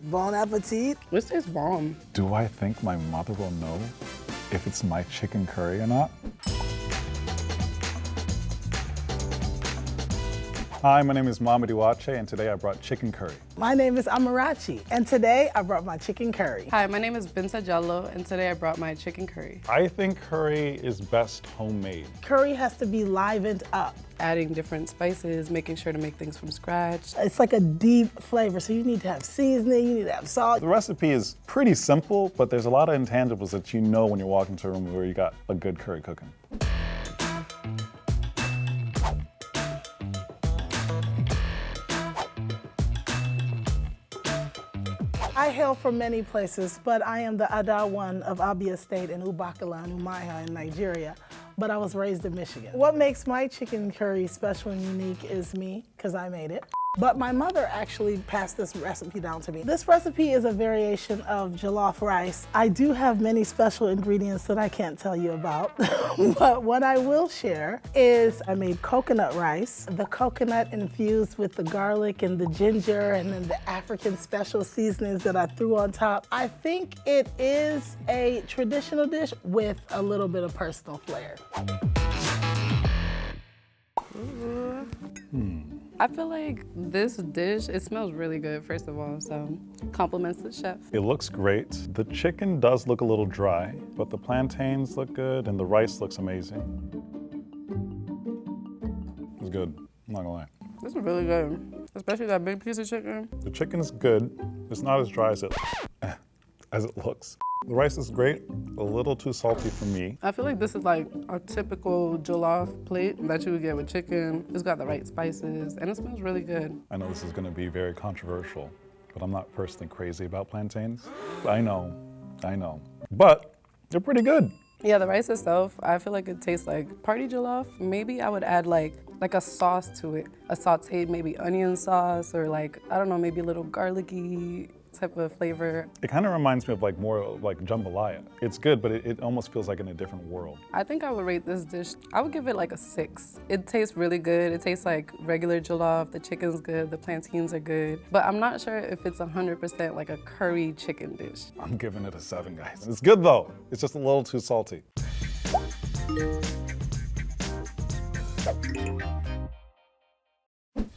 Bon appetit. This tastes bomb. Do I think my mother will know if it's my chicken curry or not? Hi, my name is Mamoudou Athie, and today I brought chicken curry. My name is Amarachi, and today I brought my chicken curry. Hi, my name is Binta, and today I brought my chicken curry. I think curry is best homemade. Curry has to be livened up. Adding different spices, making sure to make things from scratch. It's like a deep flavor, so you need to have seasoning, you need to have salt. The recipe is pretty simple, but there's a lot of intangibles that you know when you walk into a room where you got a good curry cooking. I hail from many places, but I am the Ada one of Abia Estate in Ubakala and Umuahia in Nigeria, but I was raised in Michigan. What makes my chicken curry special and unique is me, because I made it. But my mother actually passed this recipe down to me. This recipe is a variation of jollof rice. I do have many special ingredients that I can't tell you about, but what I will share is I made coconut rice, the coconut infused with the garlic and the ginger and then the African special seasonings that I threw on top. I think it is a traditional dish with a little bit of personal flair. I feel like this dish, it smells really good, first of all, so compliments to the chef. It looks great. The chicken does look a little dry, but the plantains look good and the rice looks amazing. It's good, I'm not gonna lie. This is really good, especially that big piece of chicken. The chicken's good. It's not as dry as it looks. The rice is great, a little too salty for me. I feel like this is like a typical jollof plate that you would get with chicken. It's got the right spices and it smells really good. I know this is gonna be very controversial, but I'm not personally crazy about plantains. I know, but they're pretty good. Yeah, the rice itself, I feel like it tastes like party jollof. Maybe I would add like a sauce to it. A sauteed maybe onion sauce or like, I don't know, maybe a little garlicky type of flavor. It kind of reminds me of like more like jambalaya. It's good, but it almost feels like in a different world. I think I would rate this dish, I would give it like a 6. It tastes really good. It tastes like regular jollof. The chicken's good, the plantains are good. But I'm not sure if it's 100% like a curry chicken dish. I'm giving it a 7, guys. It's good though. It's just a little too salty.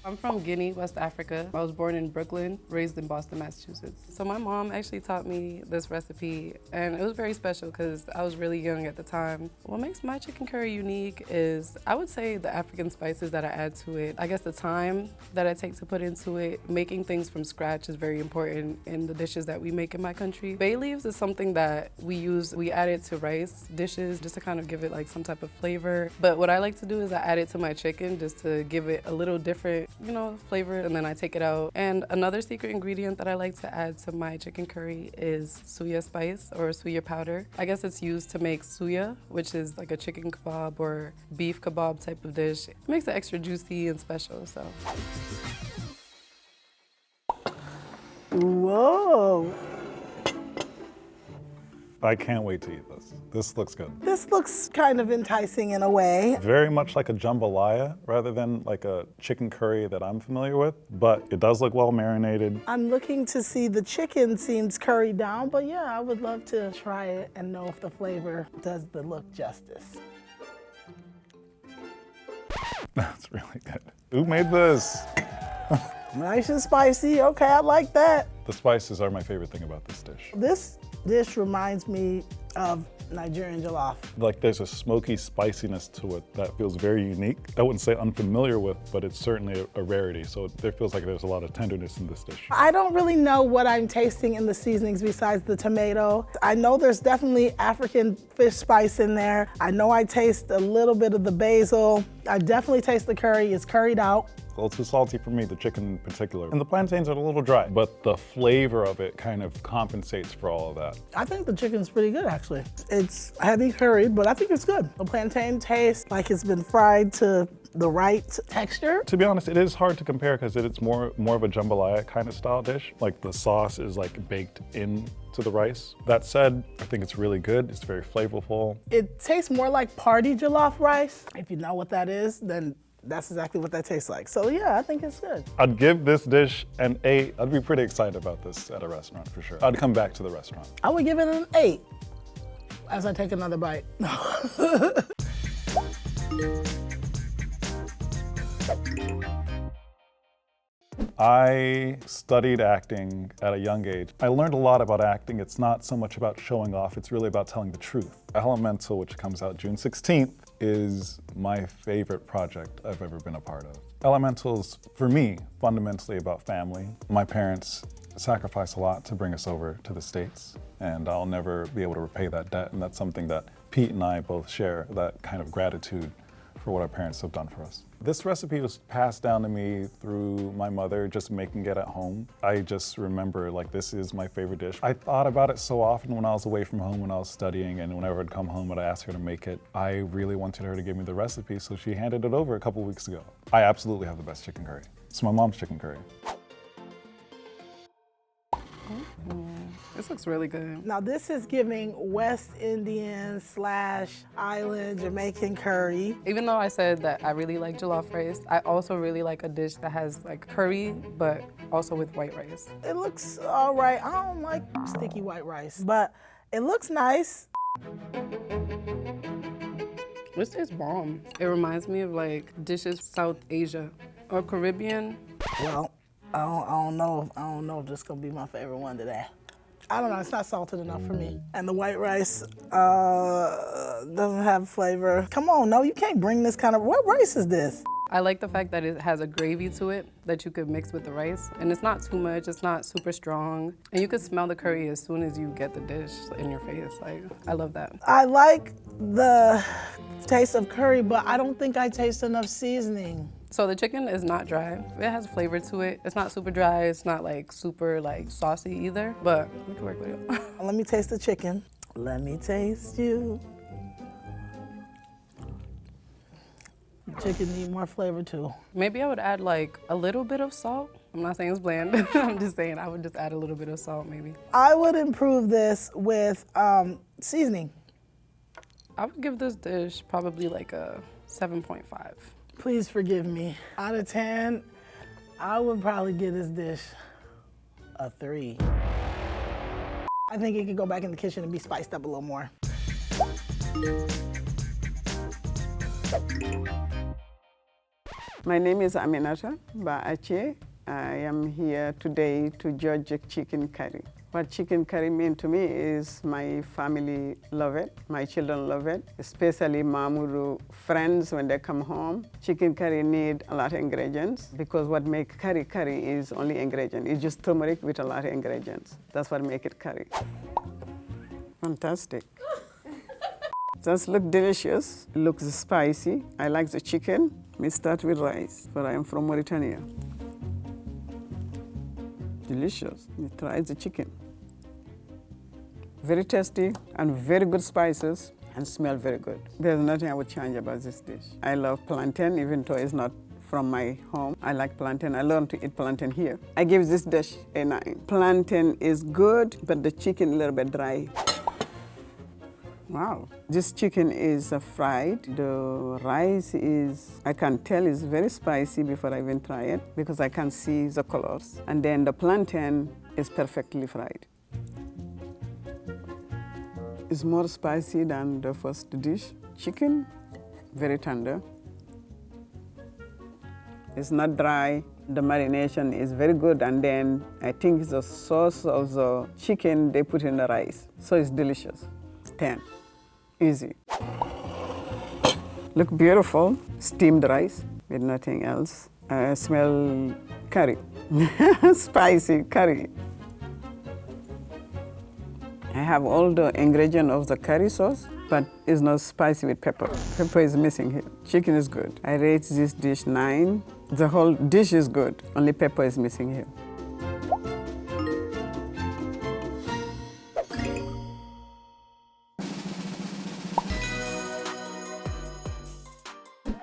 I'm from Guinea, West Africa. I was born in Brooklyn, raised in Boston, Massachusetts. So my mom actually taught me this recipe and it was very special because I was really young at the time. What makes my chicken curry unique is, I would say the African spices that I add to it. I guess the time that I take to put into it, making things from scratch is very important in the dishes that we make in my country. Bay leaves is something that we add it to rice dishes just to kind of give it like some type of flavor. But what I like to do is I add it to my chicken just to give it a little different, you know, flavor, and then I take it out. And another secret ingredient that I like to add to my chicken curry is suya spice or suya powder. I guess it's used to make suya, which is like a chicken kebab or beef kebab type of dish. It makes it extra juicy and special, so. Whoa. I can't wait to eat this. This looks good. This looks kind of enticing in a way. Very much like a jambalaya rather than like a chicken curry that I'm familiar with, but it does look well marinated. I'm looking to see the chicken seems curried down, but yeah, I would love to try it and know if the flavor does the look justice. That's really good. Who made this? Nice and spicy, okay, I like that. The spices are my favorite thing about this dish. This dish reminds me of Nigerian jollof. Like there's a smoky spiciness to it that feels very unique. I wouldn't say unfamiliar with, but it's certainly a rarity. So there feels like there's a lot of tenderness in this dish. I don't really know what I'm tasting in the seasonings besides the tomato. I know there's definitely African fish spice in there. I know I taste a little bit of the basil. I definitely taste the curry, it's curried out. A little too salty for me, the chicken in particular. And the plantains are a little dry, but the flavor of it kind of compensates for all of that. I think the chicken's pretty good, actually. It's heavy curried, but I think it's good. The plantain tastes like it's been fried to the right texture. To be honest, it is hard to compare because it's more of a jambalaya kind of style dish. Like the sauce is like baked into the rice. That said, I think it's really good. It's very flavorful. It tastes more like party jollof rice. If you know what that is, then that's exactly what that tastes like. So yeah, I think it's good. I'd give this dish an 8. I'd be pretty excited about this at a restaurant for sure. I'd come back to the restaurant. I would give it an 8 as I take another bite. I studied acting at a young age. I learned a lot about acting. It's not so much about showing off, it's really about telling the truth. Elemental, which comes out June 16th, is my favorite project I've ever been a part of. Elemental's, for me, fundamentally about family. My parents sacrificed a lot to bring us over to the States, and I'll never be able to repay that debt, and that's something that Pete and I both share, that kind of gratitude for what our parents have done for us. This recipe was passed down to me through my mother, just making it at home. I just remember, like, this is my favorite dish. I thought about it so often when I was away from home, when I was studying, and whenever I'd come home and I'd ask her to make it. I really wanted her to give me the recipe, so she handed it over a couple weeks ago. I absolutely have the best chicken curry. It's my mom's chicken curry. This looks really good. Now this is giving West Indian / island Jamaican curry. Even though I said that I really like jollof rice, I also really like a dish that has like curry, but also with white rice. It looks all right. I don't like sticky white rice, but it looks nice. This tastes bomb. It reminds me of like dishes South Asia or Caribbean. Well, I don't know if this is gonna be my favorite one today. I don't know, it's not salted enough for me. And the white rice doesn't have flavor. Come on, no, you can't bring this kind of, what rice is this? I like the fact that it has a gravy to it that you could mix with the rice. And it's not too much, it's not super strong. And you can smell the curry as soon as you get the dish in your face. Like, I love that. I like the taste of curry, but I don't think I taste enough seasoning. So the chicken is not dry. It has flavor to it. It's not super dry. It's not like super like saucy either, but we can work with it. Let me taste the chicken. Let me taste you. Chicken need more flavor too. Maybe I would add like a little bit of salt. I'm not saying it's bland. I'm just saying I would just add a little bit of salt maybe. I would improve this with seasoning. I would give this dish probably like a 7.5. Please forgive me. Out of 10, I would probably give this dish a 3. I think it could go back in the kitchen and be spiced up a little more. My name is Amarachi Athie. I am here today to judge chicken curry. What chicken curry means to me is my family love it, my children love it, especially Mamoudou friends when they come home. Chicken curry need a lot of ingredients because what makes curry is only ingredient. It's just turmeric with a lot of ingredients. That's what makes it curry. Fantastic. Just look delicious, it looks spicy. I like the chicken. We start with rice, but I am from Mauritania. Delicious. You try the chicken. Very tasty and very good spices and smell very good. There's nothing I would change about this dish. I love plantain, even though it's not from my home. I like plantain. I learned to eat plantain here. I give this dish a 9. Plantain is good, but the chicken a little bit dry. Wow. This chicken is fried. The rice is, I can tell, is very spicy before I even try it because I can see the colors. And then the plantain is perfectly fried. It's more spicy than the first dish. Chicken, very tender. It's not dry. The marination is very good, and then I think the sauce of the chicken they put in the rice. So it's delicious. 10. Easy. Look beautiful. Steamed rice with nothing else. I smell curry. Spicy curry. I have all the ingredients of the curry sauce, but it's not spicy with pepper. Pepper is missing here. Chicken is good. I rate this dish 9. The whole dish is good, only pepper is missing here.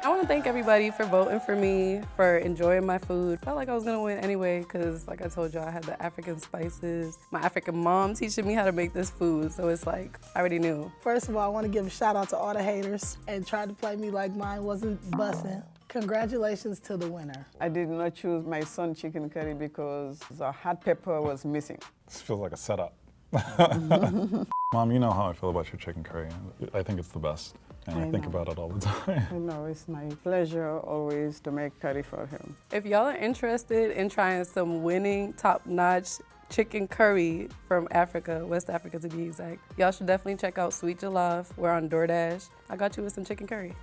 I want to thank everybody for voting for me, for enjoying my food. Felt like I was gonna win anyway, because like I told y'all, I had the African spices. My African mom teaching me how to make this food, so it's like, I already knew. First of all, I want to give a shout out to all the haters and tried to play me like mine wasn't bussin'. Congratulations to the winner. I did not choose my son chicken curry because the hot pepper was missing. This feels like a setup. Mom, you know how I feel about your chicken curry. I think it's the best, and I think about it all the time. I know, it's my pleasure always to make curry for him. If y'all are interested in trying some winning, top-notch chicken curry from Africa, West Africa to be exact, y'all should definitely check out Sweet Jollof. We're on DoorDash. I got you with some chicken curry.